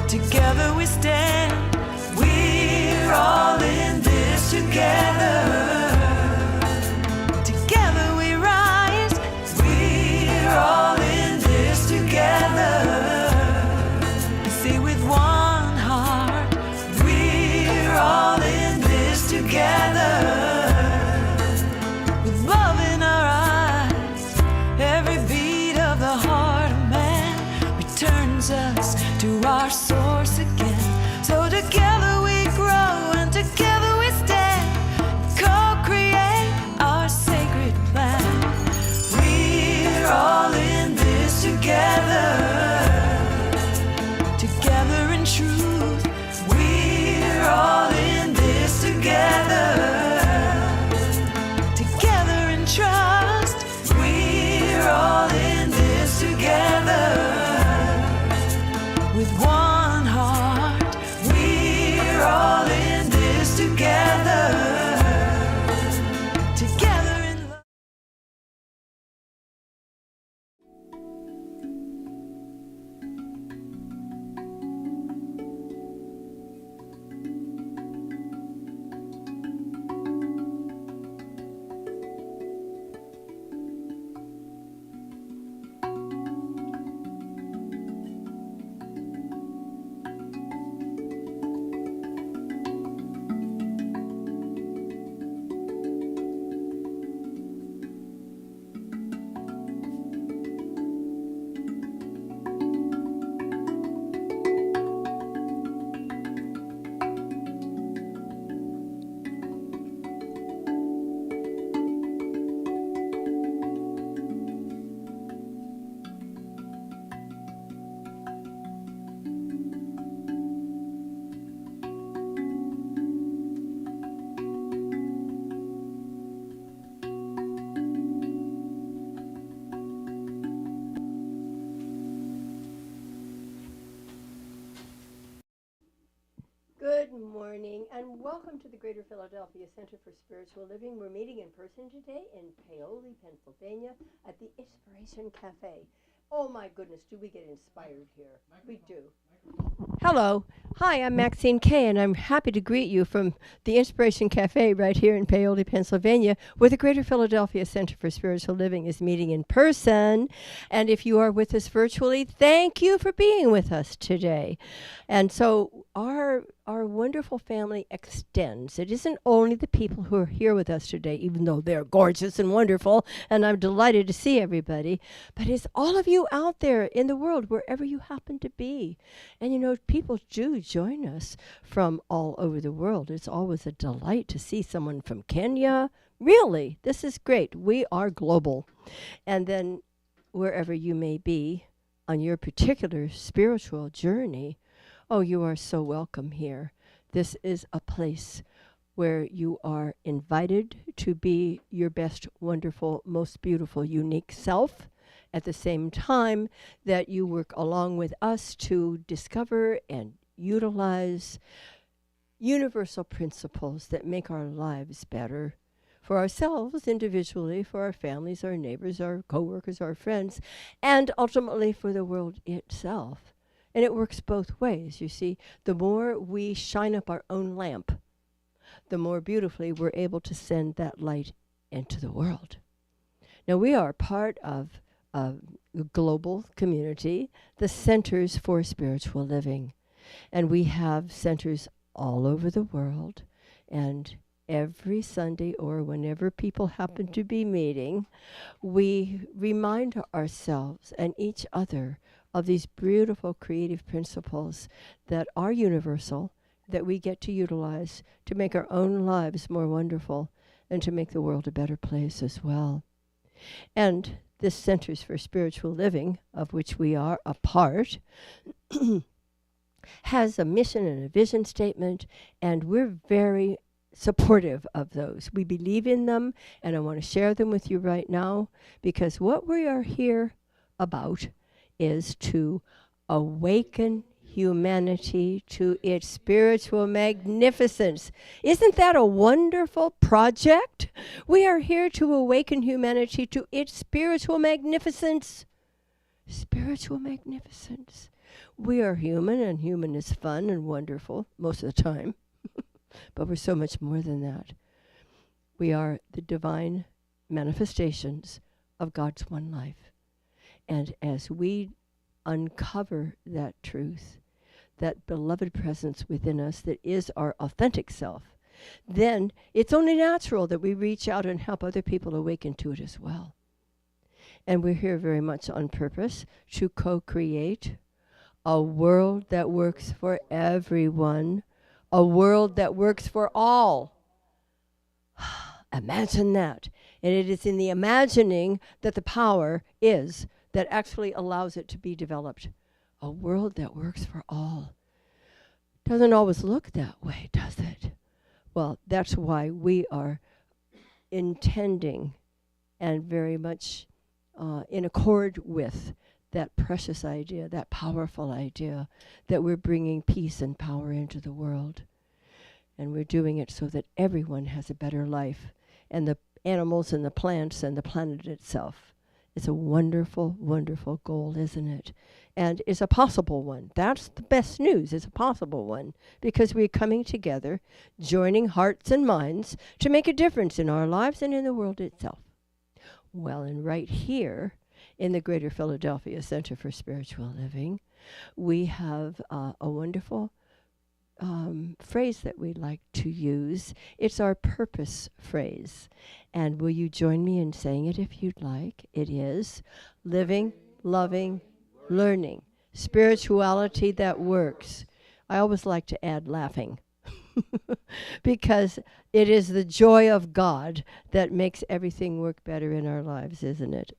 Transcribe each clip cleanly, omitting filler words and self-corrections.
Together we stand. We're all in this together. Together we rise. We're all in this together. You see, with one heart, we're all in this together. With love in our eyes, every beat of the heart of man returns us to our source again. So together we grow and together we stand, co-create our sacred plan. We're all in this together. Together in truth, we're all in this together. Together in trust, we're all in this together. With one heart, we're all in this together. Together in love. Good morning and welcome to the Greater Philadelphia Center for Spiritual Living. We're meeting in person today in Paoli, Pennsylvania at the Inspiration Cafe. Oh my goodness, do we get inspired here? We do. Hello. Hi, I'm Maxine Kaye, and I'm happy to greet you from the Inspiration Cafe right here in Paoli, Pennsylvania, where the Greater Philadelphia Center for Spiritual Living is meeting in person. And if you are with us virtually, thank you for being with us today. And so our wonderful family extends. It isn't only the people who are here with us today, even though they're gorgeous and wonderful, and I'm delighted to see everybody, but it's all of you out there in the world, wherever you happen to be. And you know, people do join us from all over the world. It's always a delight to see someone from Kenya. Really, this is great. We are global. And then wherever you may be on your particular spiritual journey, oh, you are so welcome here. This is a place where you are invited to be your best, wonderful, most beautiful, unique self, at the same time that you work along with us to discover and utilize universal principles that make our lives better for ourselves individually, for our families, our neighbors, our coworkers, our friends, and ultimately for the world itself. And it works both ways, you see. The more we shine up our own lamp, the more beautifully we're able to send that light into the world. Now, we are part of a global community, the Centers for Spiritual Living. And we have centers all over the world. And every Sunday, or whenever people happen to be meeting, we remind ourselves and each other of these beautiful creative principles that are universal, that we get to utilize to make our own lives more wonderful and to make the world a better place as well. And this Centers for Spiritual Living, of which we are a part, has a mission and a vision statement, and we're very supportive of those. We believe in them, and I want to share them with you right now, because what we are here about is to awaken humanity to its spiritual magnificence. Isn't that a wonderful project? We are here to awaken humanity to its spiritual magnificence. Spiritual magnificence. We are human, and human is fun and wonderful most of the time. But we're so much more than that. We are the divine manifestations of God's one life. And as we uncover that truth, that beloved presence within us that is our authentic self, then it's only natural that we reach out and help other people awaken to it as well. And we're here very much on purpose to co-create a world that works for everyone, a world that works for all. Imagine that. And it is in the imagining that the power is that actually allows it to be developed. A world that works for all. Doesn't always look that way, does it? Well, that's why we are intending and very much in accord with that precious idea, that powerful idea that we're bringing peace and power into the world. And we're doing it so that everyone has a better life, and the animals and the plants and the planet itself. It's a wonderful, wonderful goal, isn't it? And it's a possible one. That's the best news. It's a possible one because we're coming together, joining hearts and minds to make a difference in our lives and in the world itself. Well, and right here in the Greater Philadelphia Center for Spiritual Living, we have a wonderful phrase that we like to use. It's our purpose phrase. And will you join me in saying it if you'd like? It is living, loving, learning, spirituality that works. I always like to add laughing because it is the joy of God that makes everything work better in our lives, isn't it?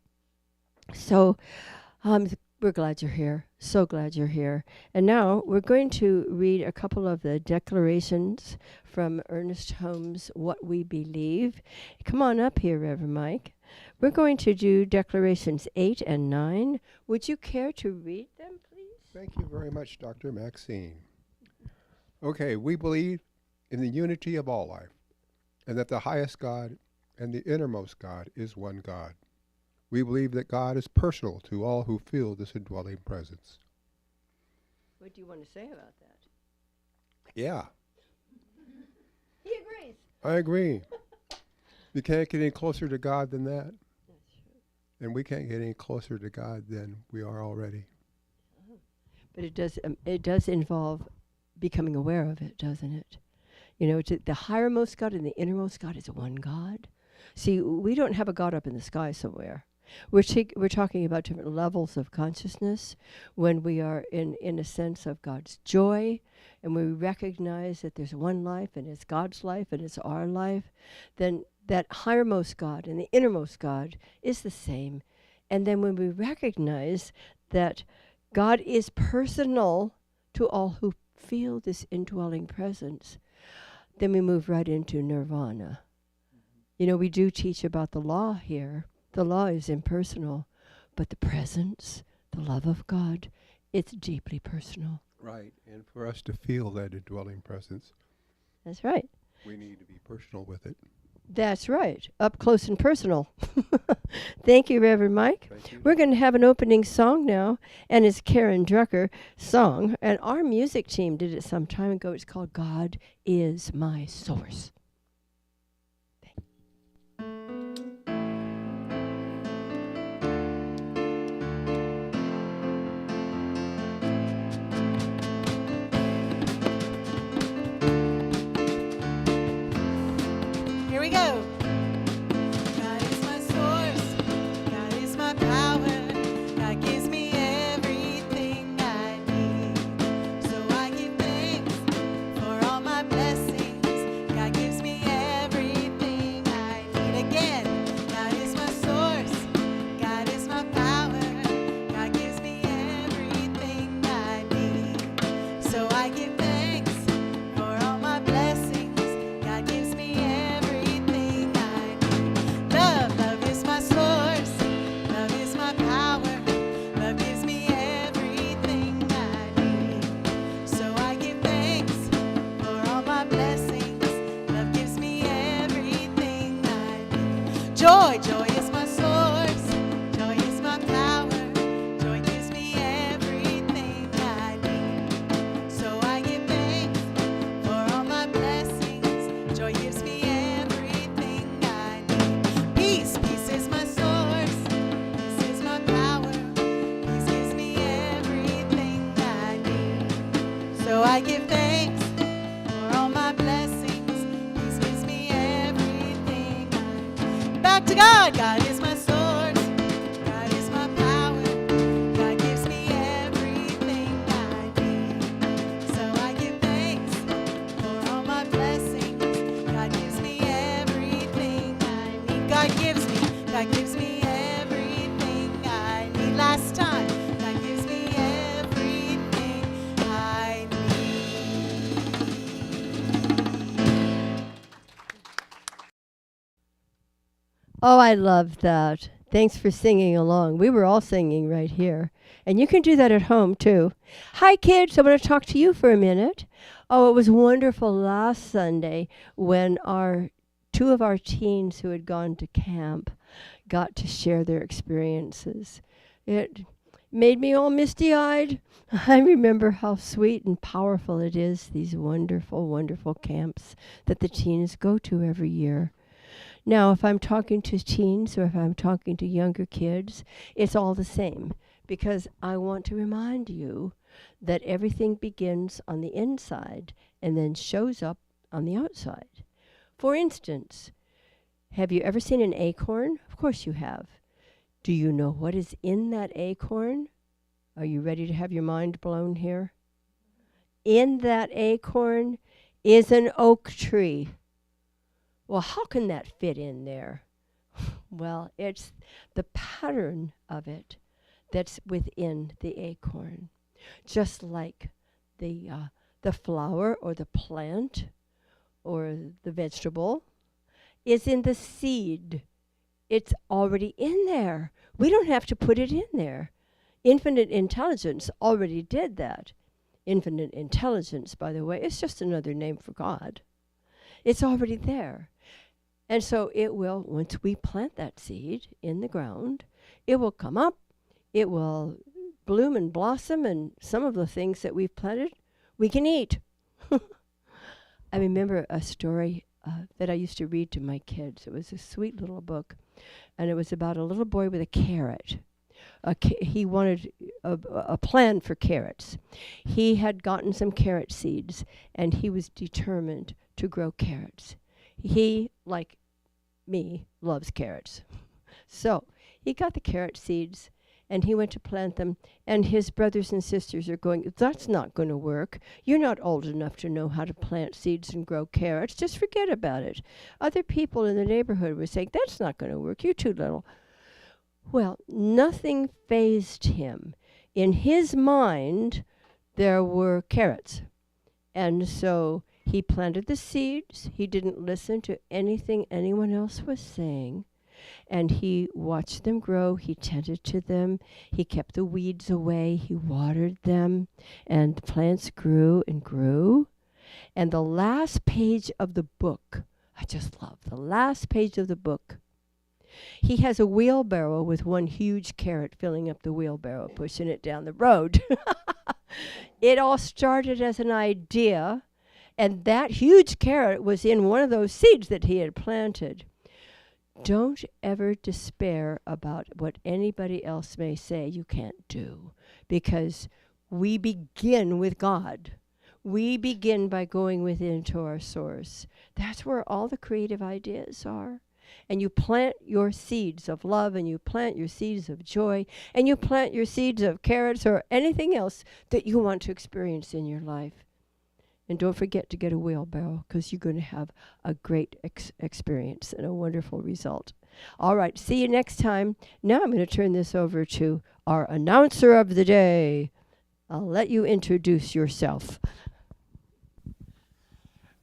So we're glad you're here. So glad you're here. And now we're going to read a couple of the declarations from Ernest Holmes' What We Believe. Come on up here, Reverend Mike. We're going to do declarations 8 and 9. Would you care to read them, please? Thank you very much, Dr. Maxine. Okay, we believe in the unity of all life, and that the highest God and the innermost God is one God. We believe that God is personal to all who feel this indwelling presence. What do you want to say about that? Yeah, He agrees. I agree. You can't get any closer to God than that. That's true. And we can't get any closer to God than we are already. But it does involve becoming aware of it, doesn't it? You know, the highermost God and the innermost God is one God. See, we don't have a God up in the sky somewhere. We're talking about different levels of consciousness when we are in a sense of God's joy, and we recognize that there's one life, and it's God's life, and it's our life. Then that highermost God and the innermost God is the same. And then when we recognize that God is personal to all who feel this indwelling presence, then we move right into nirvana. You know, we do teach about the law here. The law is impersonal, but the presence, the love of God, it's deeply personal. Right, and for us to feel that indwelling presence, That's right. we need to be personal with it. That's right. Up close and personal. Thank you, Reverend Mike. Thank you. We're going to have an opening song now, and it's Karen Drucker song, and our music team did it some time ago. It's called God Is My Source. Here we go. God is my source. God is my power. God gives me everything I need. So I give thanks for all my blessings. God gives So I give thanks for all my blessings. He gives me everything. Back to God. God is my source. God is my power. God gives me everything I need. So I give thanks for all my blessings. God gives me everything I need. God gives me everything I need. Last time, God gives me everything I need. Oh, I love that. Thanks for singing along. We were all singing right here. And you can do that at home too. Hi, kids. I want to talk to you for a minute. Oh, it was wonderful last Sunday when two of our teens who had gone to camp got to share their experiences. It made me all misty-eyed. I remember how sweet and powerful it is, these wonderful, wonderful camps that the teens go to every year. Now, if I'm talking to teens or if I'm talking to younger kids, it's all the same, because I want to remind you that everything begins on the inside and then shows up on the outside. For instance, have you ever seen an acorn? Of course you have. Do you know what is in that acorn? Are you ready to have your mind blown here? In that acorn is an oak tree. Well, how can that fit in there? Well, it's the pattern of it that's within the acorn. Just like the flower or the plant or the vegetable is in the seed. It's already in there. We don't have to put it in there. Infinite intelligence already did that. Infinite intelligence, by the way, is just another name for God. It's already there. And so it will, once we plant that seed in the ground, it will come up, it will bloom and blossom, and some of the things that we've planted, we can eat. I remember a story that I used to read to my kids. It was a sweet little book, and it was about a little boy with a carrot. He wanted a plan for carrots. He had gotten some carrot seeds, and he was determined to grow carrots. He, like me, loves carrots. So he got the carrot seeds, and he went to plant them, and his brothers and sisters are going, that's not going to work. You're not old enough to know how to plant seeds and grow carrots. Just forget about it. Other people in the neighborhood were saying, that's not going to work. You're too little. Well, nothing fazed him. In his mind, there were carrots. And so he planted the seeds. He didn't listen to anything anyone else was saying. And he watched them grow. He tended to them. He kept the weeds away. He watered them. And the plants grew and grew. And the last page of the book, I just love the last page of the book. He has a wheelbarrow with one huge carrot filling up the wheelbarrow, pushing it down the road. It all started as an idea, and that huge carrot was in one of those seeds that he had planted. Don't ever despair about what anybody else may say you can't do, because we begin with God. We begin by going within to our source. That's where all the creative ideas are. And you plant your seeds of love, and you plant your seeds of joy, and you plant your seeds of carrots or anything else that you want to experience in your life. And don't forget to get a wheelbarrow, because you're going to have a great experience and a wonderful result. All right, see you next time. Now I'm going to turn this over to our announcer of the day. I'll let you introduce yourself.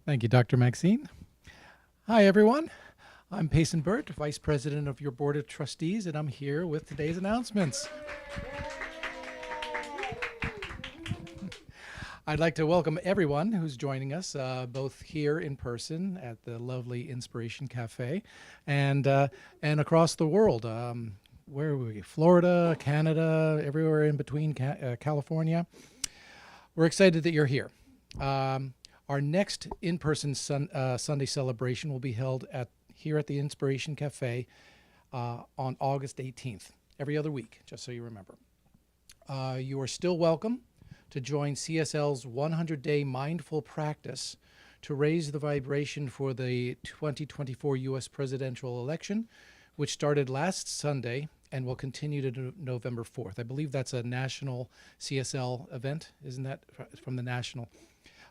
Thank you, Dr. Maxine. Hi, everyone. I'm Payson Burt, Vice President of your Board of Trustees, and I'm here with today's announcements. I'd like to welcome everyone who's joining us, both here in person at the lovely Inspiration Cafe and across the world. Where are we? Florida, Canada, everywhere in between, California. We're excited that you're here. Our next in-person Sunday celebration will be held here at the Inspiration Cafe on August 18th, every other week, just so you remember. You are still welcome to join CSL's 100-day mindful practice to raise the vibration for the 2024 U.S. presidential election, which started last Sunday and will continue to November 4th. I believe that's a national CSL event, isn't that from the national?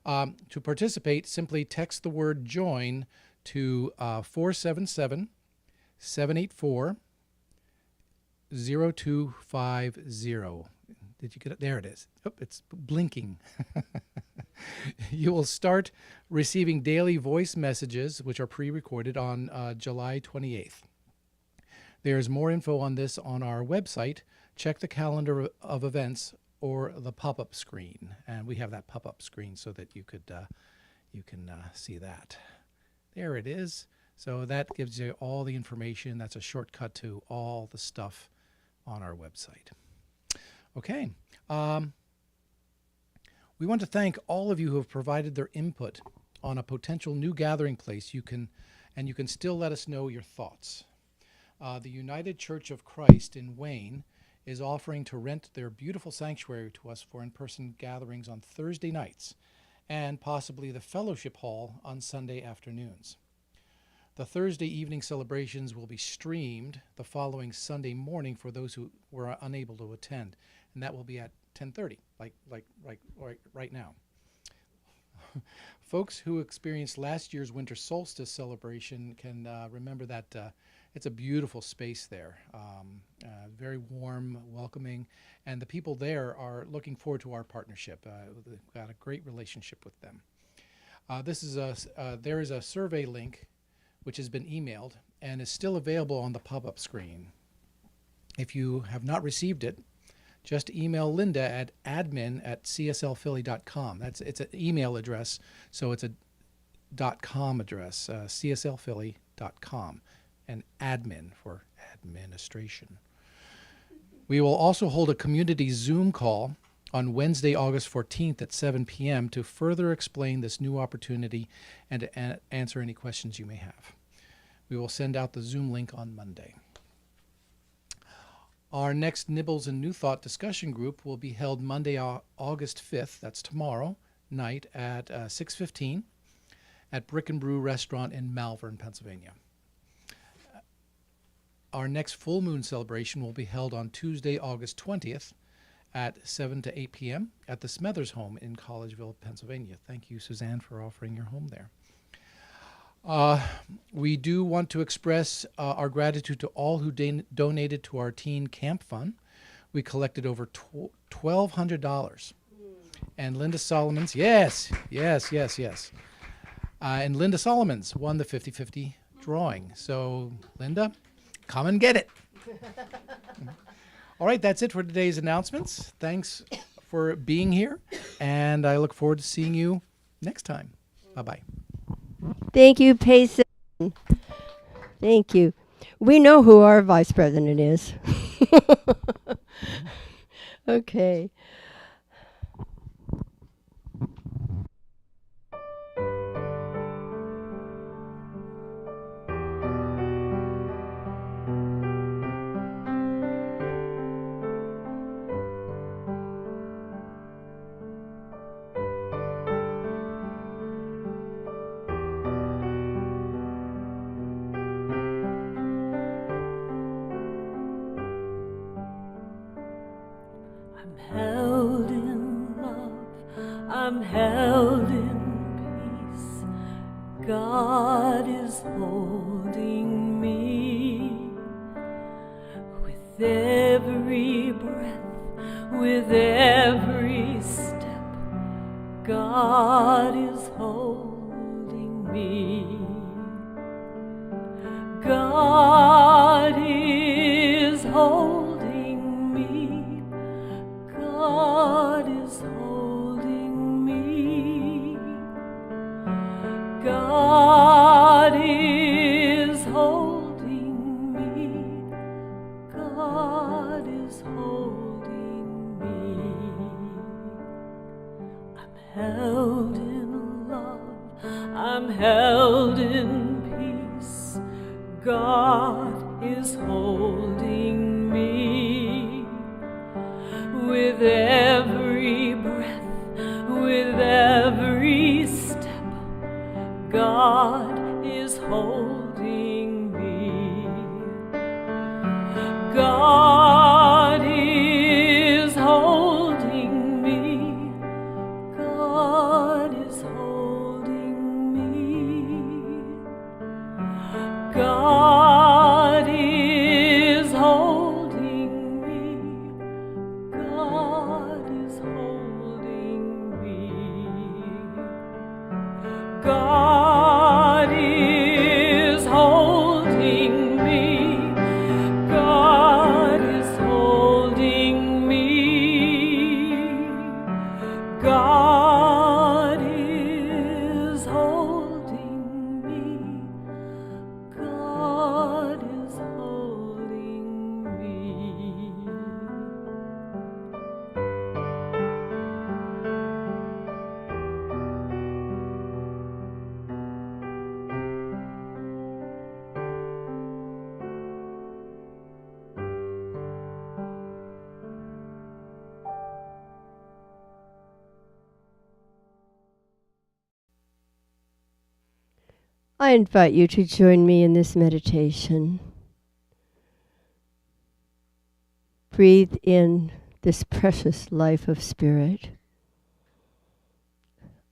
To participate, simply text the word JOIN to 477-784-0250. Did you get it? There it is. Oh, it's blinking. You will start receiving daily voice messages, which are pre-recorded, on July 28th. There's more info on this on our website. Check the calendar of events or the pop-up screen. And we have that pop-up screen so that you can see that. There it is. So that gives you all the information. That's a shortcut to all the stuff on our website. Okay. We want to thank all of you who have provided their input on a potential new gathering place. You can still let us know your thoughts. The United Church of Christ in Wayne is offering to rent their beautiful sanctuary to us for in-person gatherings on Thursday nights and possibly the fellowship hall on Sunday afternoons. The Thursday evening celebrations will be streamed the following Sunday morning for those who were unable to attend, and that will be at 10:30, like right now. Folks who experienced last year's winter solstice celebration can remember that it's a beautiful space there, very warm, welcoming, and the people there are looking forward to our partnership. We've got a great relationship with them. There is a survey link which has been emailed and is still available on the pop-up screen. If you have not received it, just email Linda at admin@cslphilly.com. It's an email address, so it's a .com address, cslphilly.com, and admin for administration. We will also hold a community Zoom call on Wednesday, August 14th at 7 p.m. to further explain this new opportunity and to answer any questions you may have. We will send out the Zoom link on Monday. Our next Nibbles and New Thought discussion group will be held Monday, August 5th, that's tomorrow night at 6:15 at Brick and Brew Restaurant in Malvern, Pennsylvania. Our next full moon celebration will be held on Tuesday, August 20th at 7 to 8 p.m. at the Smethers home in Collegeville, Pennsylvania. Thank you, Suzanne, for offering your home there. We do want to express our gratitude to all who donated to our teen camp fund. We collected over $1,200. And Linda Solomons, yes. And Linda Solomons won the 50-50 drawing. So, Linda, come and get it. All right, that's it for today's announcements. Thanks for being here, and I look forward to seeing you next time. Bye-bye. Thank you, Payson. Thank you. We know who our vice president is. Okay. I'm held in love, I'm held in peace. God is holding me with every breath, with every step. God is holding me. God is holding me. God is holding me. God is holding me. God is holding me. I'm held in love. I'm held in peace. God is holding me with every breath, I invite you to join me in this meditation. Breathe in this precious life of spirit.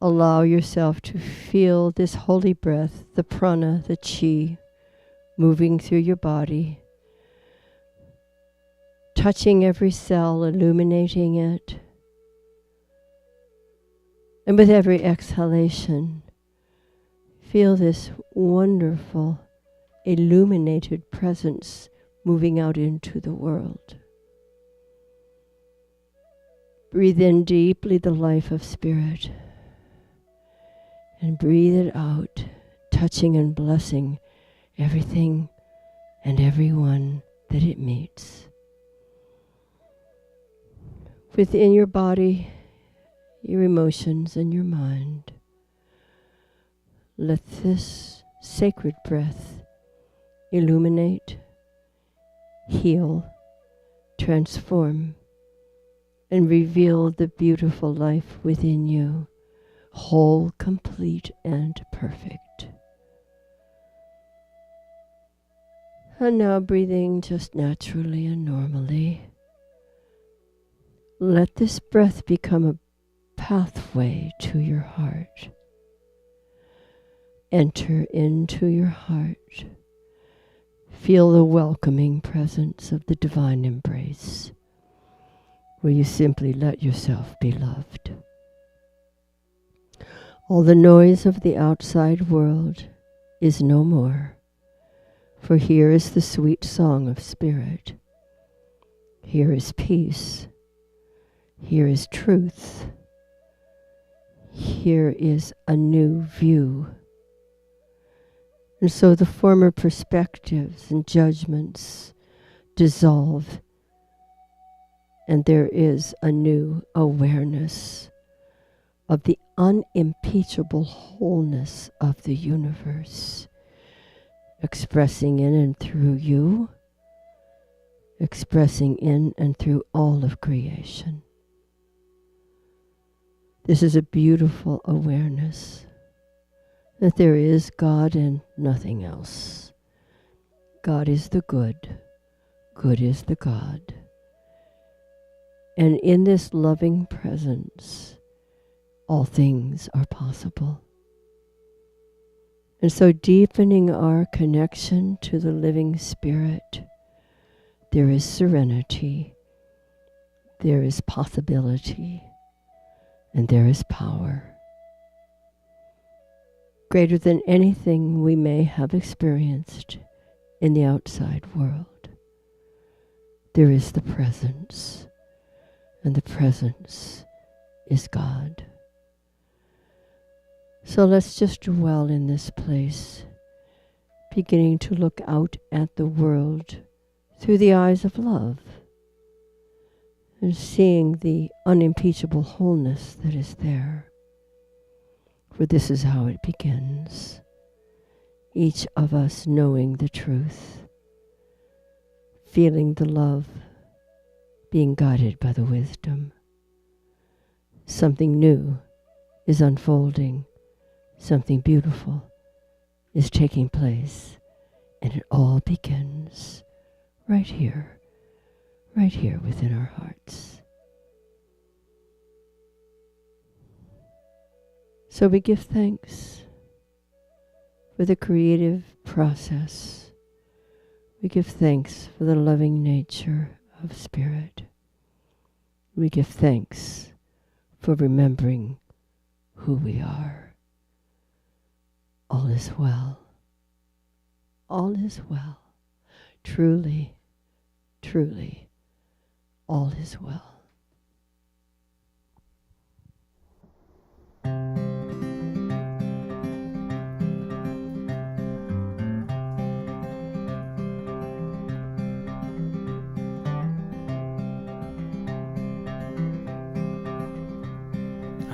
Allow yourself to feel this holy breath, the prana, the chi, moving through your body, touching every cell, illuminating it. And with every exhalation, feel this wonderful, illuminated presence moving out into the world. Breathe in deeply the life of spirit, and breathe it out, touching and blessing everything and everyone that it meets. Within your body, your emotions and your mind, let this sacred breath illuminate, heal, transform, and reveal the beautiful life within you, whole, complete, and perfect. And now breathing just naturally and normally, let this breath become a pathway to your heart. Enter into your heart. Feel the welcoming presence of the divine embrace, where you simply let yourself be loved. All the noise of the outside world is no more, for here is the sweet song of spirit. Here is peace. Here is truth. Here is a new view. And so the former perspectives and judgments dissolve, and there is a new awareness of the unimpeachable wholeness of the universe, expressing in and through you, expressing in and through all of creation. This is a beautiful awareness that there is God and nothing else. God is the good. Good is the God. And in this loving presence, all things are possible. And so deepening our connection to the living spirit, there is serenity, there is possibility, and there is power. Greater than anything we may have experienced in the outside world. There is the presence, and the presence is God. So let's just dwell in this place, beginning to look out at the world through the eyes of love, and seeing the unimpeachable wholeness that is there. For this is how it begins. Each of us knowing the truth, feeling the love, being guided by the wisdom. Something new is unfolding. Something beautiful is taking place. And it all begins right here within our hearts. So we give thanks for the creative process. We give thanks for the loving nature of spirit. We give thanks for remembering who we are. All is well. All is well. Truly, truly, all is well.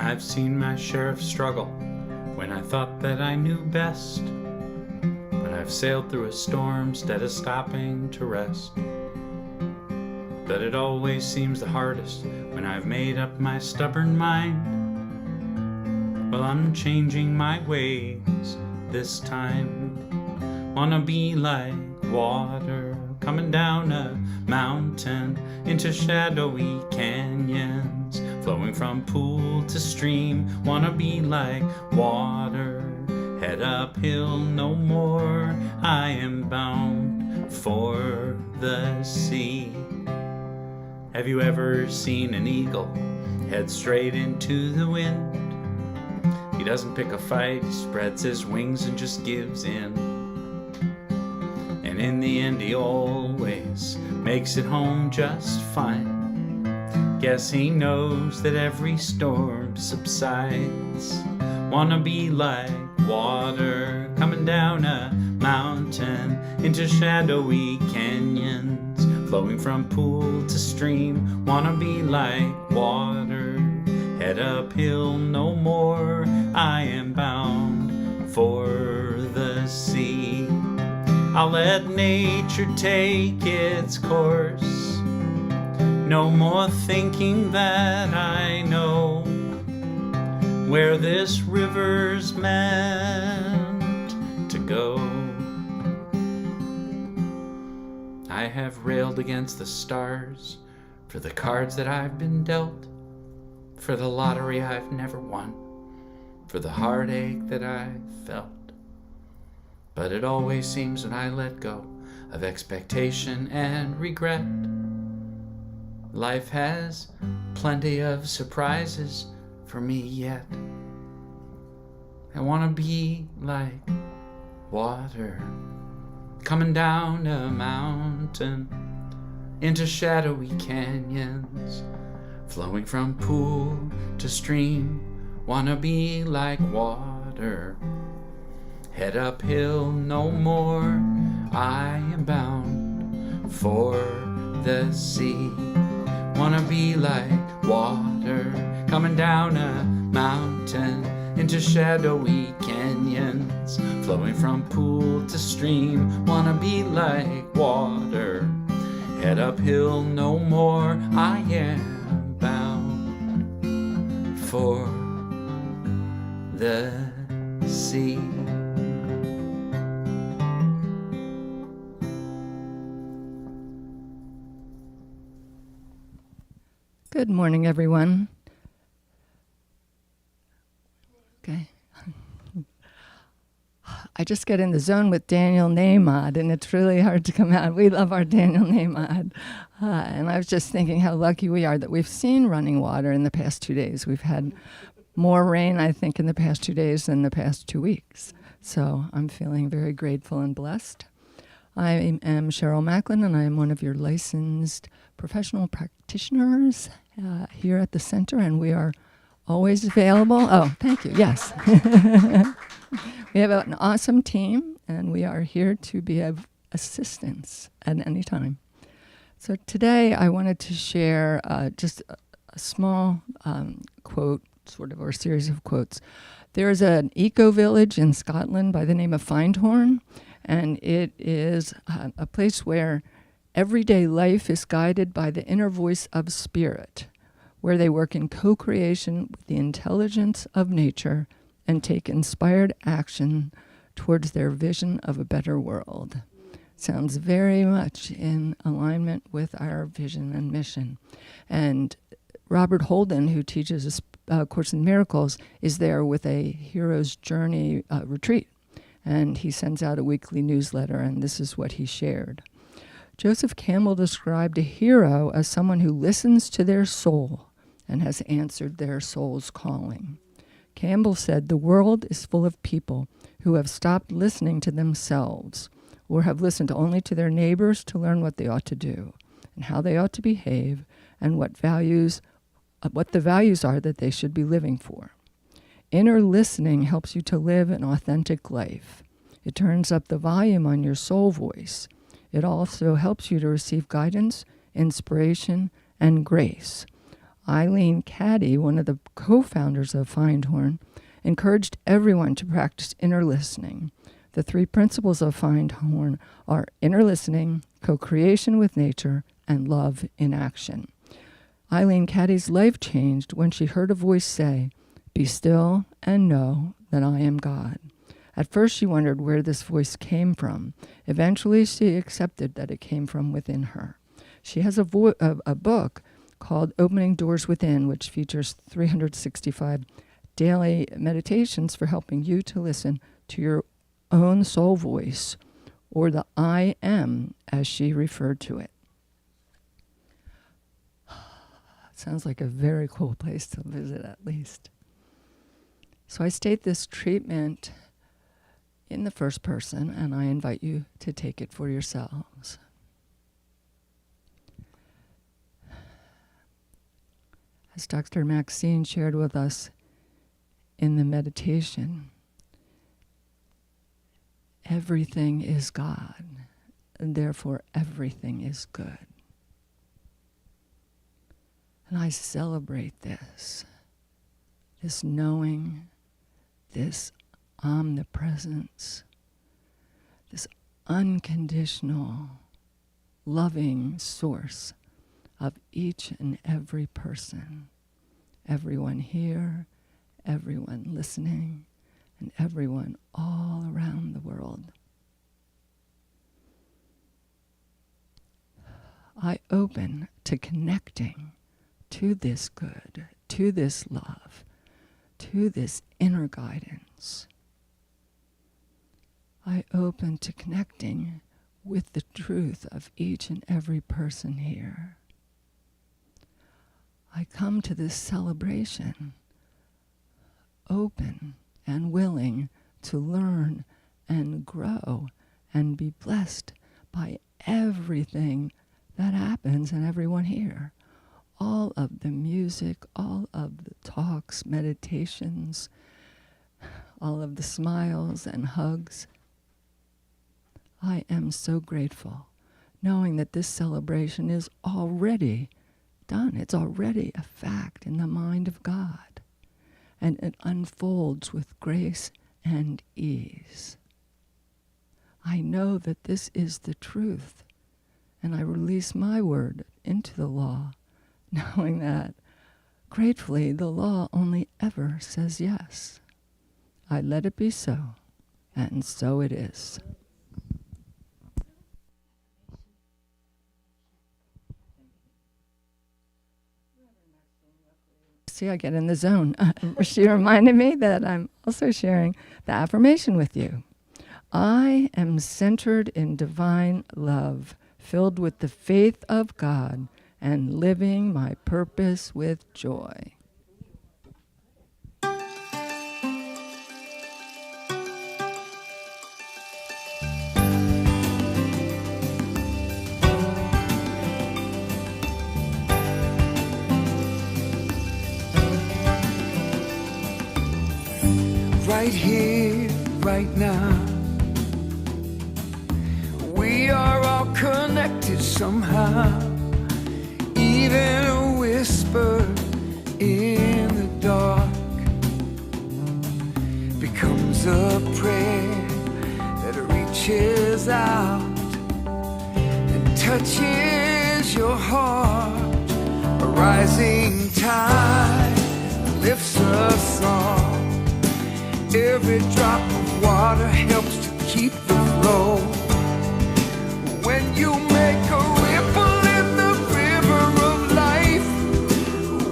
I've seen my share of struggle when I thought that I knew best. But I've sailed through a storm instead of stopping to rest. But it always seems the hardest when I've made up my stubborn mind. Well, I'm changing my ways, this time. Wanna be like water coming down a mountain into shadowy canyons, flowing from pool to stream. Wanna be like water, head uphill no more. I am bound for the sea. Have you ever seen an eagle head straight into the wind? He doesn't pick a fight, he spreads his wings and just gives in. And in the end he always makes it home just fine. Guess he knows that every storm subsides. Wanna be like water coming down a mountain into shadowy canyons, flowing from pool to stream. Wanna be like water, head uphill no more. I am bound for the sea. I'll let nature take its course. No more thinking that I know where this river's meant to go. I have railed against the stars for the cards that I've been dealt, for the lottery I've never won, for the heartache that I've felt. But it always seems when I let go of expectation and regret, life has plenty of surprises for me yet. I wanna be like water coming down a mountain into shadowy canyons, flowing from pool to stream. Wanna be like water, head uphill no more. I am bound for the sea. Wanna be like water coming down a mountain into shadowy canyons, flowing from pool to stream. Wanna be like water, head uphill no more. I am bound for the sea. Good morning, everyone. Okay. I just get in the zone with Daniel Nahmod, and it's really hard to come out. We love our Daniel Nahmod. And I was just thinking how lucky we are that we've seen running water in the past 2 days. We've had more rain, I think, in the past 2 days than the past 2 weeks. So I'm feeling very grateful and blessed. I am Cheryl Macklin, and I am one of your licensed professional practitioners here at the center, and we are always available. Oh, thank you. Yes. We have an awesome team, and we are here to be of assistance at any time. So today I wanted to share just a small quote, sort of, or a series of quotes. There's an eco-village in Scotland by the name of Findhorn, and it is a place where everyday life is guided by the inner voice of spirit, where they work in co-creation with the intelligence of nature and take inspired action towards their vision of a better world. Sounds very much in alignment with our vision and mission. And Robert Holden, who teaches a Course in Miracles, is there with a Hero's Journey retreat. And he sends out a weekly newsletter, and this is what he shared. Joseph Campbell described a hero as someone who listens to their soul and has answered their soul's calling. Campbell said, the world is full of people who have stopped listening to themselves or have listened only to their neighbors to learn what they ought to do and how they ought to behave and what the values are that they should be living for. Inner listening helps you to live an authentic life. It turns up the volume on your soul voice. It also helps you to receive guidance, inspiration, and grace. Eileen Caddy, one of the co-founders of Findhorn, encouraged everyone to practice inner listening. The 3 principles of Findhorn are inner listening, co-creation with nature, and love in action. Eileen Caddy's life changed when she heard a voice say, "Be still and know that I am God." At first, she wondered where this voice came from. Eventually, she accepted that it came from within her. She has a book called Opening Doors Within, which features 365 daily meditations for helping you to listen to your own soul voice, or the I am, as she referred to it. Sounds like a very cool place to visit, at least. So I state this treatment in the first person, and I invite you to take it for yourselves. As Dr. Maxine shared with us in the meditation, everything is God, and therefore everything is good. And I celebrate this knowing, this omnipresence, this unconditional, loving source of each and every person, everyone here, everyone listening, and everyone all around the world. I open to connecting to this good, to this love, to this inner guidance. I open to connecting with the truth of each and every person here. I come to this celebration open and willing to learn and grow and be blessed by everything that happens and everyone here. All of the music, all of the talks, meditations, all of the smiles and hugs. I am so grateful, knowing that this celebration is already done. It's already a fact in the mind of God, and it unfolds with grace and ease. I know that this is the truth, and I release my word into the law, knowing that, gratefully, the law only ever says yes. I let it be so, and so it is. See, I get in the zone. She reminded me that I'm also sharing the affirmation with you. I am centered in divine love, filled with the faith of God, and living my purpose with joy. Right here, right now, we are all connected somehow. Even a whisper in the dark becomes a prayer that reaches out and touches your heart. A rising tide lifts us all. Every drop of water helps to keep the flow. When you make a ripple in the river of life,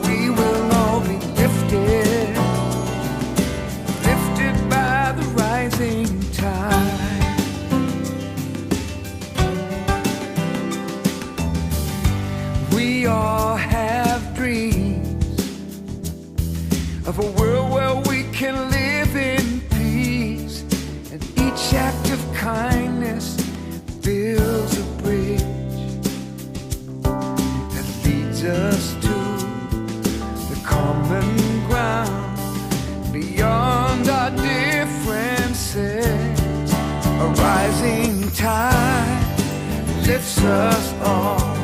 we will all be lifted, lifted by the rising tide. We all have dreams of a world where we can live in peace, and each act of kindness builds a bridge that leads us to the common ground beyond our differences. A rising tide lifts us all.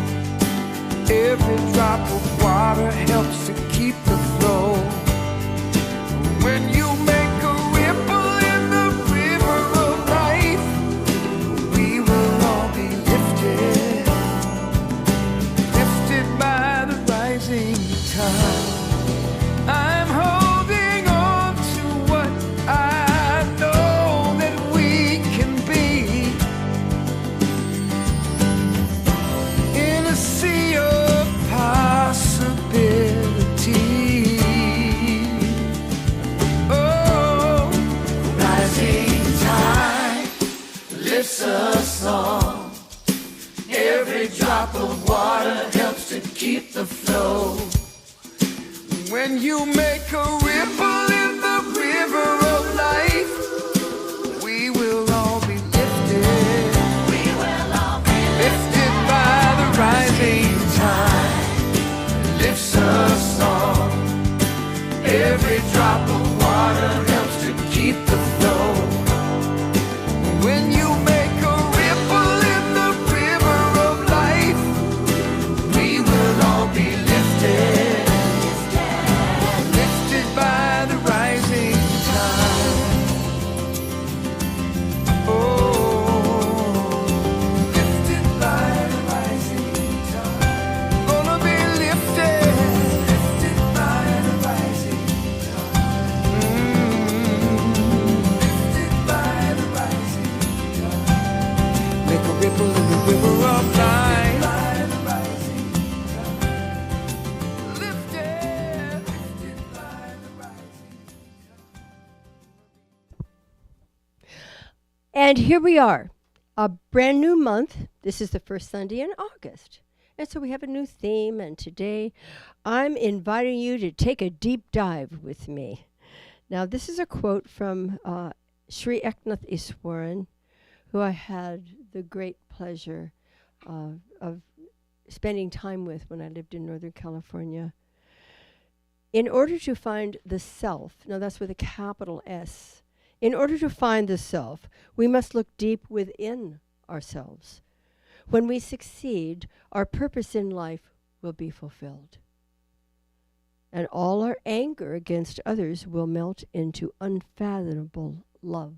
Every drop of water helps to keep the flow. When you make a ripple in the river of life, we will all be lifted, lifted by the rising tide. I'm holding on to what I know. us all. Every drop of water helps to keep the flow. When you make a ripple in the river of life, we will all be lifted. We will all be lifted by the rising tide. Lifts us all. Every drop of water helps to keep the flow. When you make a ripple in the river of life, we will all be lifted. Lifted by the rising tide. Oh, lifted by the rising tide. Gonna be lifted. Lifted by the rising tide. Lifted by the rising tide. Make a ripple in the river of life. By the rising tide. Lifted. Lifted by the rising tide. And here we are, a brand new month. This is the first Sunday in August. And so we have a new theme, and today I'm inviting you to take a deep dive with me. Now, this is a quote from Sri Eknath Iswaran, who I had the great pleasure of spending time with when I lived in Northern California. In order to find the self, now that's with a capital S, in order to find the self, we must look deep within ourselves. When we succeed, our purpose in life will be fulfilled. And all our anger against others will melt into unfathomable love.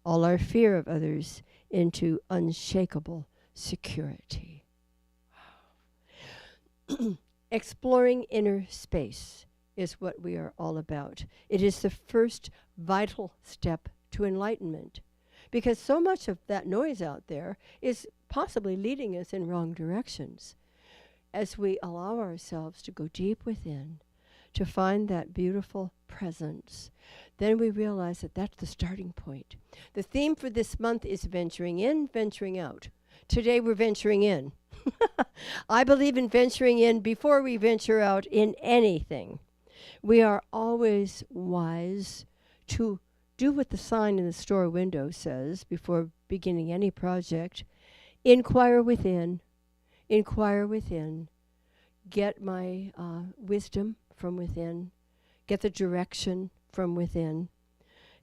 All our fear of others into unshakable security. Exploring inner space is what we are all about. It is the first vital step to enlightenment, because so much of that noise out there is possibly leading us in wrong directions. As we allow ourselves to go deep within, to find that beautiful presence, then we realize that that's the starting point. The theme for this month is venturing in, venturing out. Today we're venturing in. I believe in venturing in before we venture out in anything. We are always wise to do what the sign in the store window says before beginning any project. Inquire within, get my wisdom from within, get the direction from within.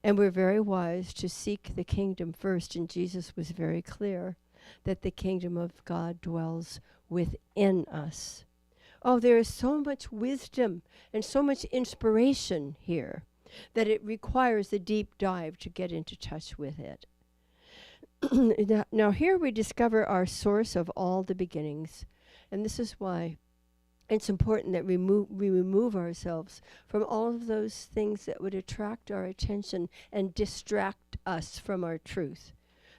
And we're very wise to seek the kingdom first, and Jesus was very clear that the kingdom of God dwells within us. Oh, there is so much wisdom and so much inspiration here that it requires a deep dive to get into touch with it. Now here we discover our source of all the beginnings, and this is why it's important that we remove ourselves from all of those things that would attract our attention and distract us from our truth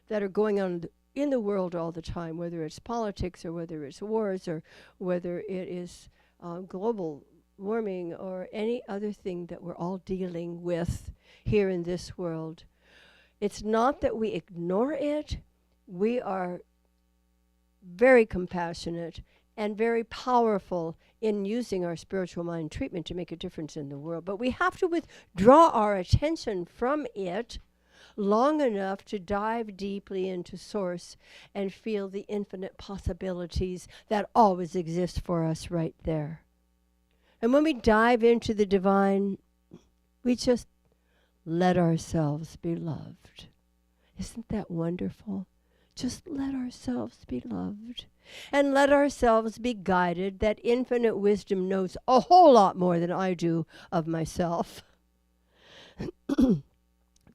that are going on in the world all the time, whether it's politics or whether it's wars or whether it is global warming or any other thing that we're all dealing with here in this world. It's not that we ignore it. We are very compassionate and very powerful in using our spiritual mind treatment to make a difference in the world. But we have to withdraw our attention from it long enough to dive deeply into source and feel the infinite possibilities that always exist for us right there. And when we dive into the divine, we just let ourselves be loved. Isn't that wonderful? Just let ourselves be loved. And let ourselves be guided. That infinite wisdom knows a whole lot more than I do of myself.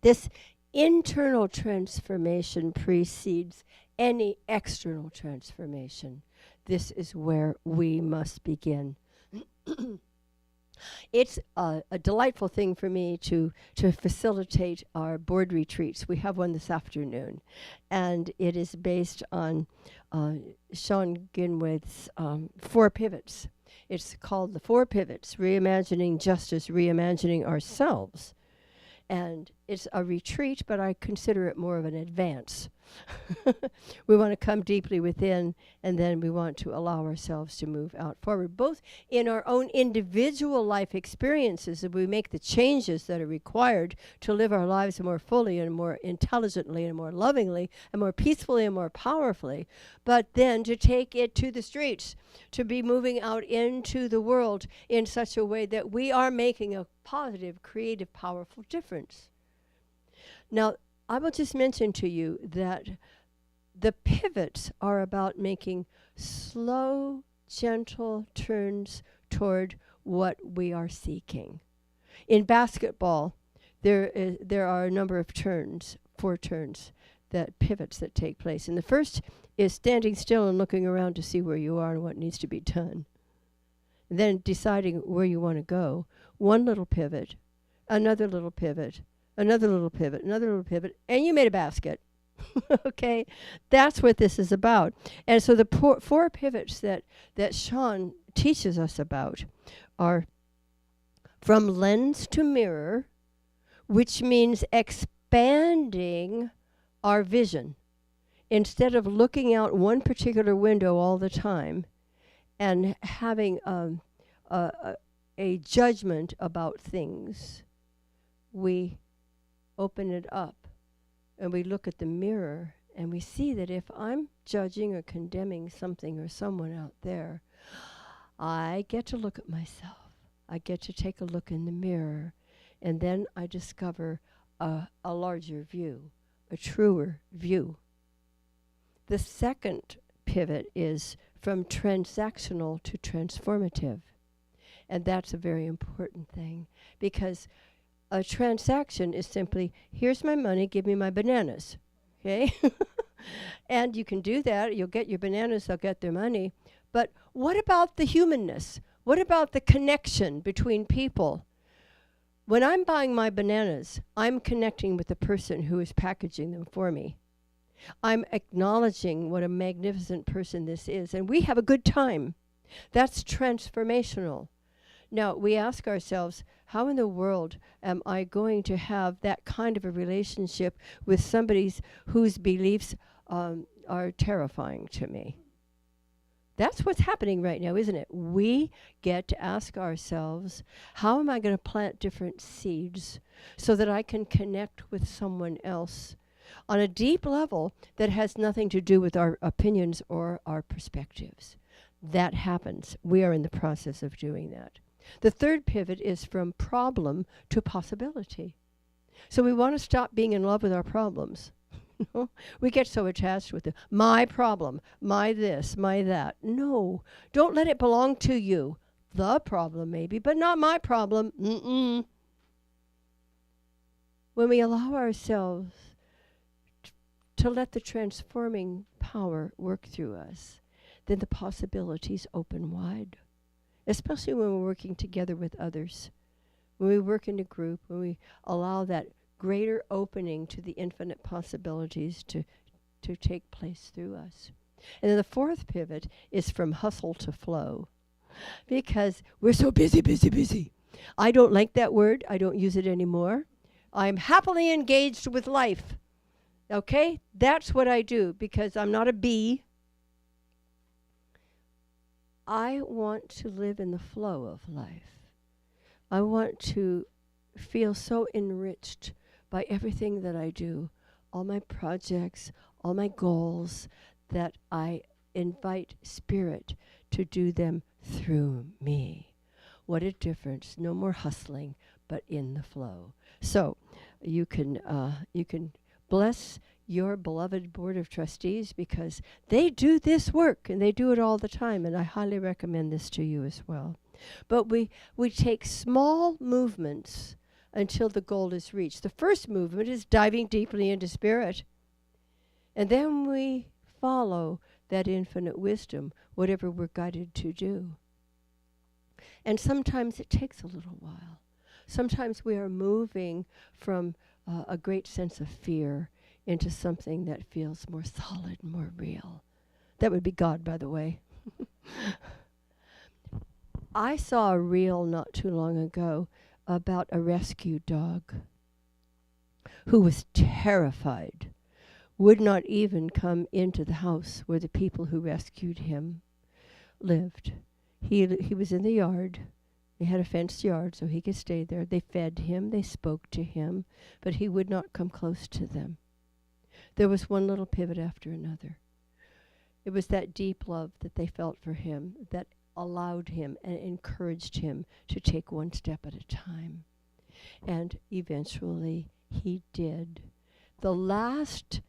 This internal transformation precedes any external transformation. This is where we must begin. It's a delightful thing for me to facilitate our board retreats. We have one this afternoon, and it is based on Sean Ginwith's 4 pivots. It's called the 4 pivots, Reimagining Justice, Reimagining Ourselves. And it's a retreat, but I consider it more of an advance We want to come deeply within, and then we want to allow ourselves to move out forward, both in our own individual life experiences, as we make the changes that are required to live our lives more fully and more intelligently and more lovingly and more peacefully and more powerfully, but then to take it to the streets, to be moving out into the world in such a way that we are making a positive, creative, powerful difference. Now, I will just mention to you that the pivots are about making slow, gentle turns toward what we are seeking. In basketball, there are a number of turns, 4 turns, that pivots that take place. And the first is standing still and looking around to see where you are and what needs to be done. And then deciding where you want to go. One little pivot, another little pivot, another little pivot, another little pivot, and you made a basket. Okay? That's what this is about. And so the 4 pivots that Sean teaches us about are from lens to mirror, which means expanding our vision. Instead of looking out one particular window all the time and having a judgment about things, we open it up and we look at the mirror and we see that if I'm judging or condemning something or someone out there, I get to look at myself. I get to take a look in the mirror, and then I discover a larger view, a truer view. The second pivot is from transactional to transformative. And that's a very important thing, because a transaction is simply, here's my money, give me my bananas. Okay? And you can do that. You'll get your bananas, they'll get their money. But what about the humanness? What about the connection between people? When I'm buying my bananas, I'm connecting with the person who is packaging them for me. I'm acknowledging what a magnificent person this is, and we have a good time. That's transformational. Now, we ask ourselves, how in the world am I going to have that kind of a relationship with somebody whose beliefs are terrifying to me? That's what's happening right now, isn't it? We get to ask ourselves, how am I going to plant different seeds so that I can connect with someone else on a deep level that has nothing to do with our opinions or our perspectives? That happens. We are in the process of doing that. The third pivot is from problem to possibility. So we want to stop being in love with our problems. We get so attached with my problem, my this, my that. No, don't let it belong to you. The problem maybe, but not my problem. When we allow ourselves to let the transforming power work through us, then the possibilities open wide. Especially when we're working together with others. When we work in a group, when we allow that greater opening to the infinite possibilities to take place through us. And then the fourth pivot is from hustle to flow. Because we're so busy, busy, busy. I don't like that word. I don't use it anymore. I'm happily engaged with life. Okay? That's what I do, because I'm not a bee. I want to live in the flow of life. I want to feel so enriched by everything that I do, all my projects, all my goals, that I invite Spirit to do them through me. What a difference. No more hustling, but in the flow. So you can bless your beloved Board of Trustees, because they do this work and they do it all the time, and I highly recommend this to you as well. But we take small movements until the goal is reached. The first movement is diving deeply into Spirit, and then we follow that infinite wisdom, whatever we're guided to do. And sometimes it takes a little while. Sometimes we are moving from a great sense of fear into something that feels more solid, more real. That would be God, by the way. I saw a reel not too long ago about a rescue dog who was terrified would not even come into the house where the people who rescued him lived. He was in the yard. They had a fenced yard so he could stay there. They fed him, they spoke to him, but he would not come close to them. There was one little pivot after another. It was that deep love that they felt for him that allowed him and encouraged him to take one step at a time. And eventually he did. The last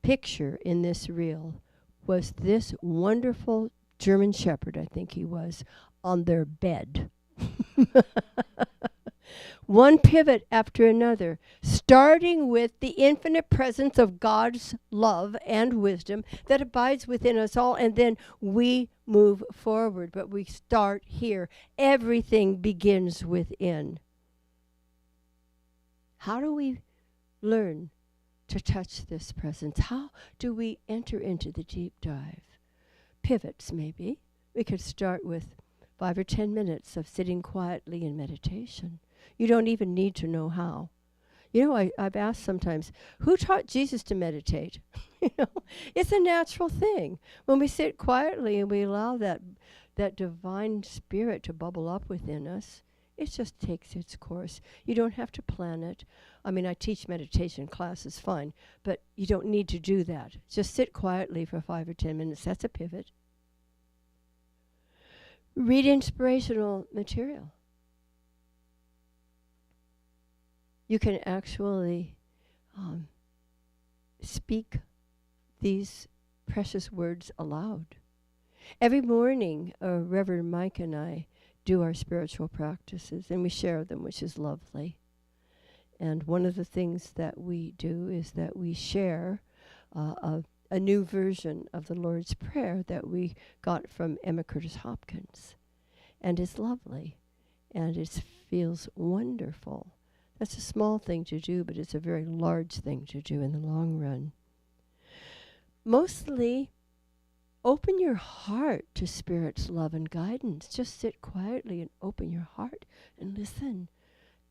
picture in this reel was this wonderful German Shepherd, I think he was, on their bed. One pivot after another, starting with the infinite presence of God's love and wisdom that abides within us all, and then we move forward. But we start here. Everything begins within. How do we learn to touch this presence? How do we enter into the deep dive? Pivots, maybe. We could start with 5 or 10 minutes of sitting quietly in meditation. You don't even need to know how. You know, I've asked sometimes, who taught Jesus to meditate? You know, it's a natural thing. When we sit quietly and we allow that divine spirit to bubble up within us, it just takes its course. You don't have to plan it. I mean, I teach meditation classes, fine, but you don't need to do that. Just sit quietly for 5 or 10 minutes. That's a pivot. Read inspirational material. You can actually speak these precious words aloud. Every morning, Reverend Mike and I do our spiritual practices, and we share them, which is lovely. And one of the things that we do is that we share a new version of the Lord's Prayer that we got from Emma Curtis Hopkins. And it's lovely, and it feels wonderful. That's a small thing to do, but it's a very large thing to do in the long run. Mostly, open your heart to Spirit's love and guidance. Just sit quietly and open your heart and listen.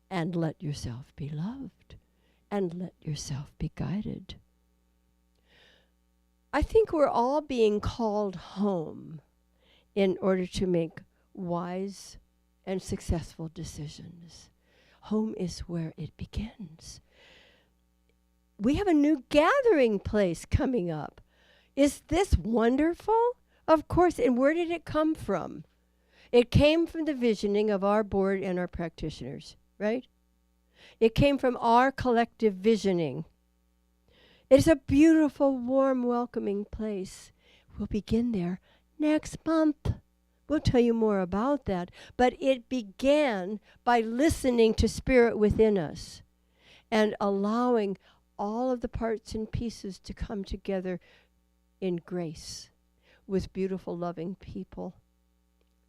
And let yourself be loved. And let yourself be guided. I think we're all being called home in order to make wise and successful decisions. Home is where it begins. We have a new gathering place coming up. Is this wonderful? Of course. And where did it come from? It came from the visioning of our board and our practitioners, right? It came from our collective visioning. It's a beautiful, warm, welcoming place. We'll begin there next month. We'll tell you more about that. But it began by listening to Spirit within us and allowing all of the parts and pieces to come together in grace with beautiful, loving people.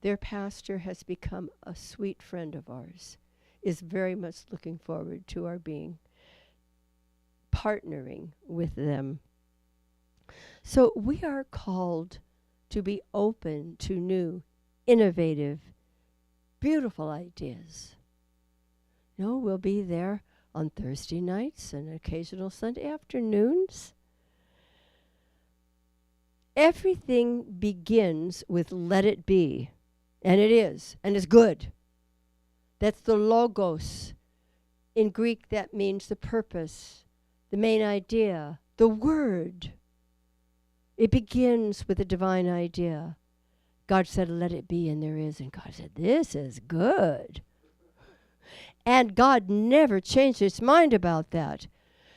Their pastor has become a sweet friend of ours, is very much looking forward to our being partnering with them. So we are called to be open to new, innovative, beautiful ideas. You know, we'll be there on Thursday nights and occasional Sunday afternoons. Everything begins with let it be. And it is. And it's good. That's the logos. In Greek, that means the purpose, the main idea, the word. It begins with a divine idea. God said, let it be, and there is. And God said, this is good. And God never changed his mind about that.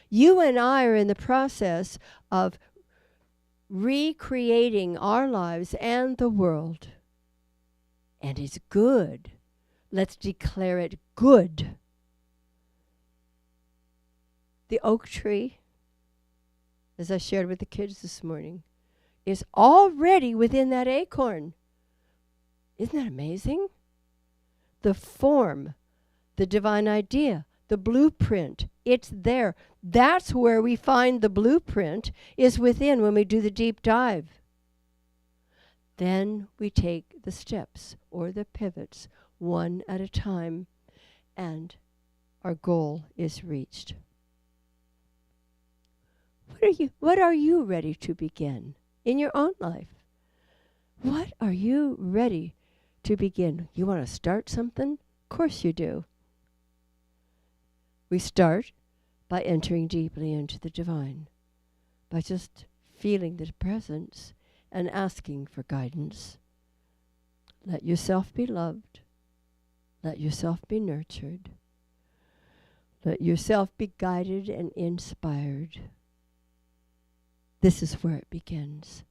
You and I are in the process of recreating our lives and the world. And it's good. Let's declare it good. The oak tree, as I shared with the kids this morning, is already within that acorn. Isn't that amazing? The form, the divine idea, the blueprint, it's there. That's where we find the blueprint, is within when we do the deep dive. Then we take the steps or the pivots one at a time, and our goal is reached. What are you ready to begin in your own life? What are you ready to begin? You want to start something? Of course you do. We start by entering deeply into the divine, by just feeling the presence and asking for guidance. Let yourself be loved. Let yourself be nurtured. Let yourself be guided and inspired. This is where it begins.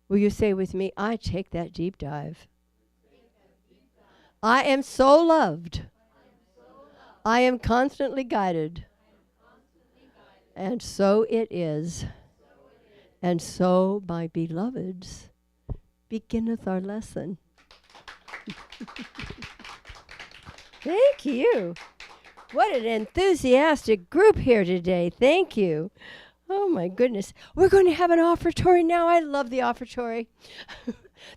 Will you say with me, I take that deep dive. I am so loved. I am constantly guided. And so it is. And so, my beloveds, beginneth our lesson. Thank you. What an enthusiastic group here today. Thank you. Oh, my goodness. We're going to have an offertory now. I love the offertory.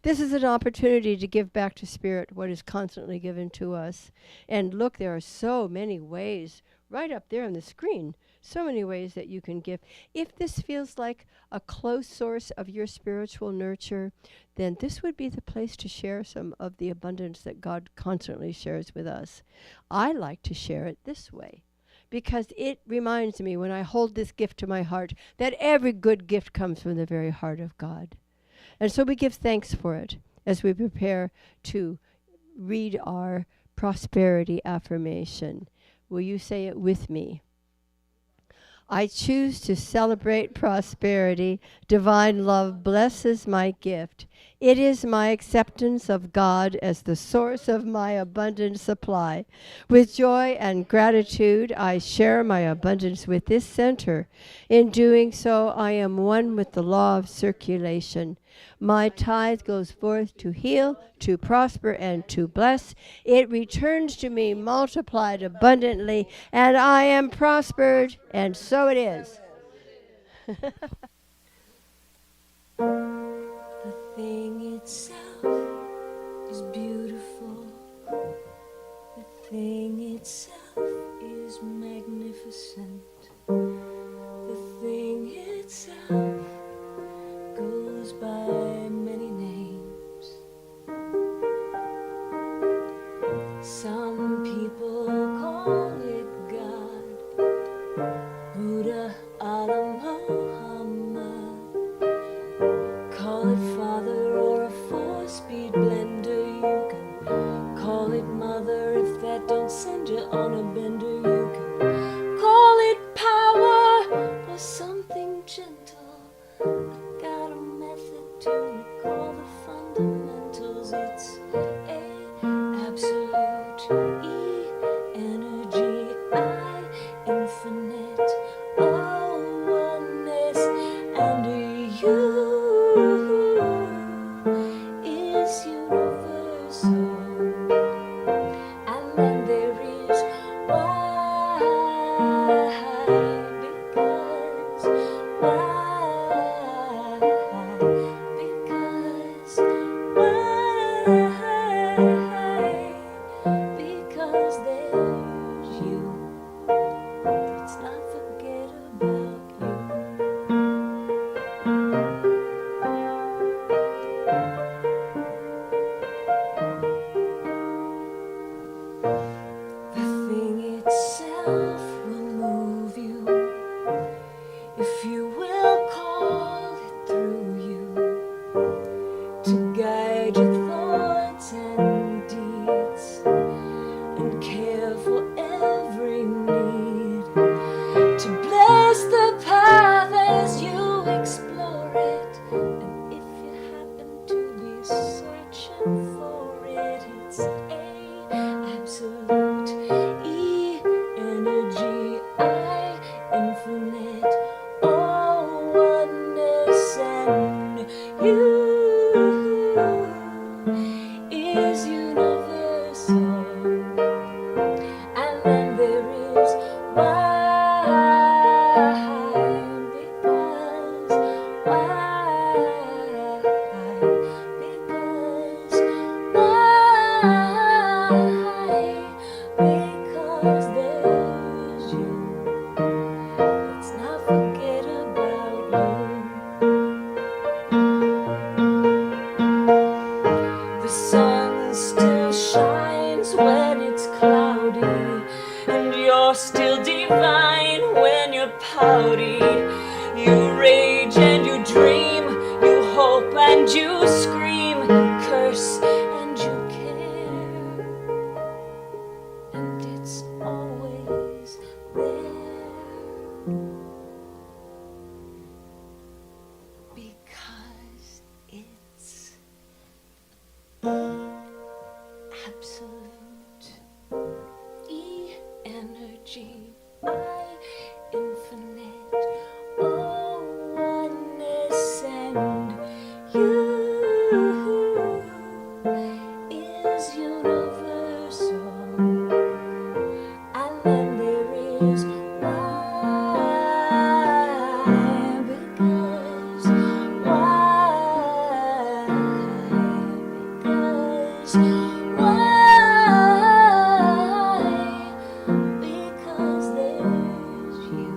This is an opportunity to give back to Spirit what is constantly given to us. And look, there are so many ways right up there on the screen. So many ways that you can give. If this feels like a close source of your spiritual nurture, then this would be the place to share some of the abundance that God constantly shares with us. I like to share it this way, because it reminds me when I hold this gift to my heart that every good gift comes from the very heart of God. And so we give thanks for it as we prepare to read our prosperity affirmation. Will you say it with me? I choose to celebrate prosperity. Divine love blesses my gift. It is my acceptance of God as the source of my abundant supply. With joy and gratitude, I share my abundance with this center. In doing so, I am one with the law of circulation. My tithe goes forth to heal, to prosper, and to bless. It returns to me multiplied abundantly, and I am prospered, and so it is. The thing itself is beautiful. The thing itself is magnificent. The thing itself goes by many names. Some people call it God, Buddha, Allah, Muhammad. Call it Father or a four-speed blender. You can call it Mother if that don't send you on a you're still divine when you're pouty. You rage and you dream, you hope and you scream, you curse and you care, and it's always there, because it's absolute energy, infinite, oneness, and you is universal, and then there is why, because why, because why. Because there's you.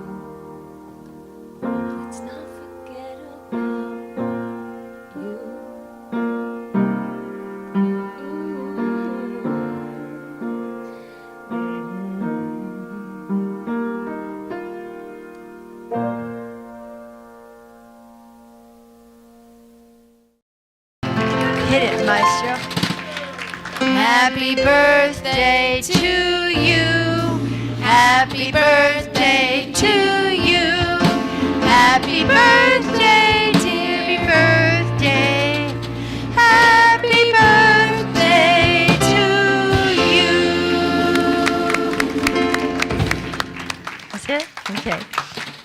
Let's not forget about you. Hit it, Maestro. Happy birthday to you. Happy birthday to you. Happy birthday, dear birthday. Happy birthday to you. That's it? Okay.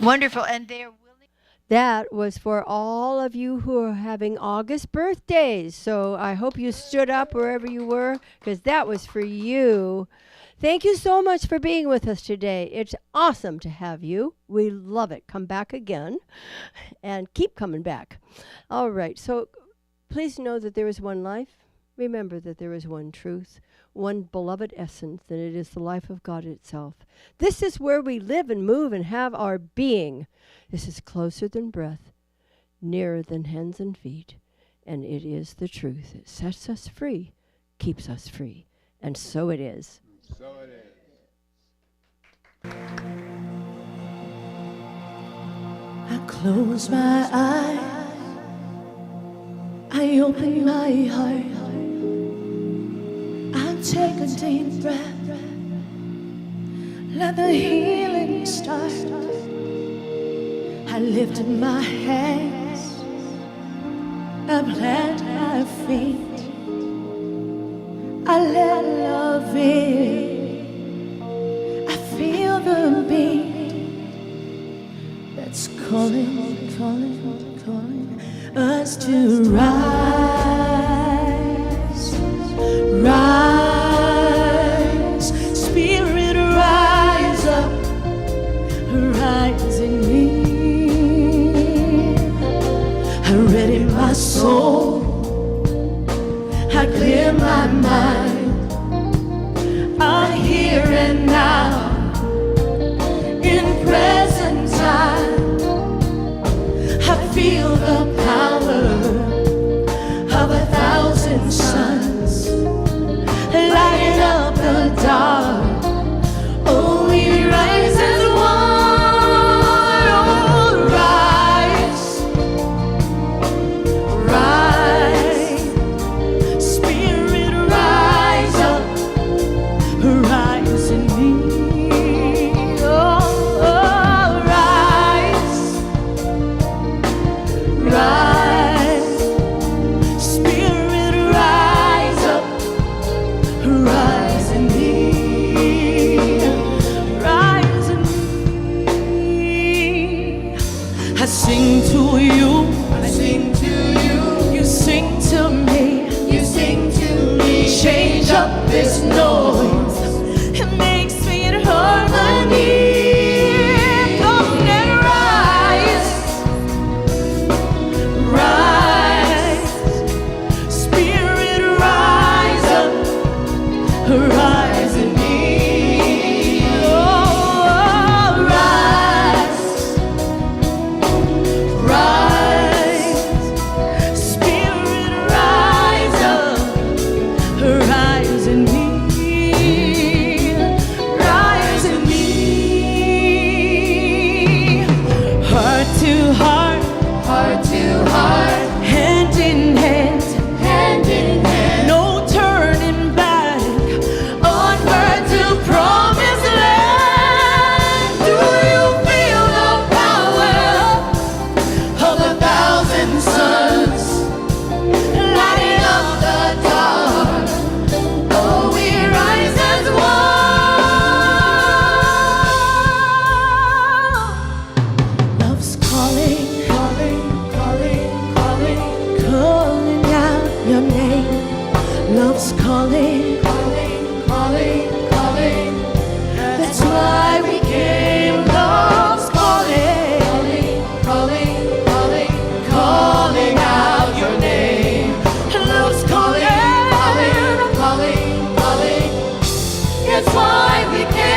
Wonderful. And they're willing. That was for all of you who are having August birthdays. So I hope you stood up wherever you were, because that was for you. Thank you so much for being with us today. It's awesome to have you. We love it. Come back again and keep coming back. All right. So please know that there is one life. Remember that there is one truth, one beloved essence, and it is the life of God itself. This is where we live and move and have our being. This is closer than breath, nearer than hands and feet, and it is the truth. It sets us free, keeps us free, and so it is. So it is. I close my eyes, I open my heart, I take a deep breath, let the healing start. I lift my hands, I plant my feet, I let love in. I feel the beat that's calling, calling, calling us to rise, rise, spirit rise up, rise in me. I ready my soul, I clear my mind, I'm here and now, in present time. I feel the power of to heart, heart to heart, hand in hand, hand in hand, no turning back, onward to promised land. Do you feel the power of a thousand suns, lighting up the dark? oh, we rise as one. Love's calling, Calling, calling, calling, calling out your name. Love's calling, calling, calling, calling. that's why we came. Love's calling, Calling, calling, calling, calling out your name. love's calling, Calling, calling, calling. It's why we came.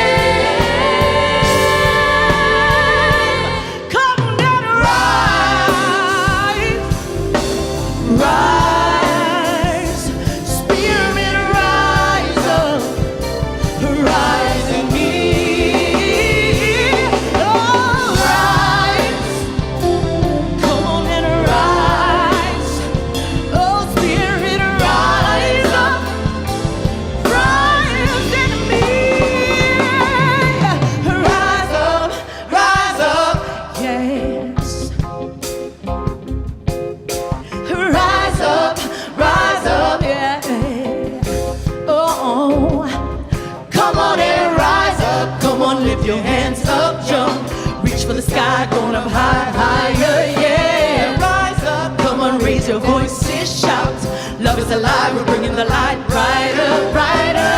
Come and rise, rise, spirit, rise up, rise in me. Oh, rise, come on and rise. Oh, spirit, rise up, rise in me. Rise up, Rise up, yes. Rise up, yeah. Oh, come on and rise up. Come on, lift your hands up, jump. Reach for the sky, going up higher, yeah. Rise up, come on, raise your voices, shout. Love is alive, we're bringing the light brighter, brighter.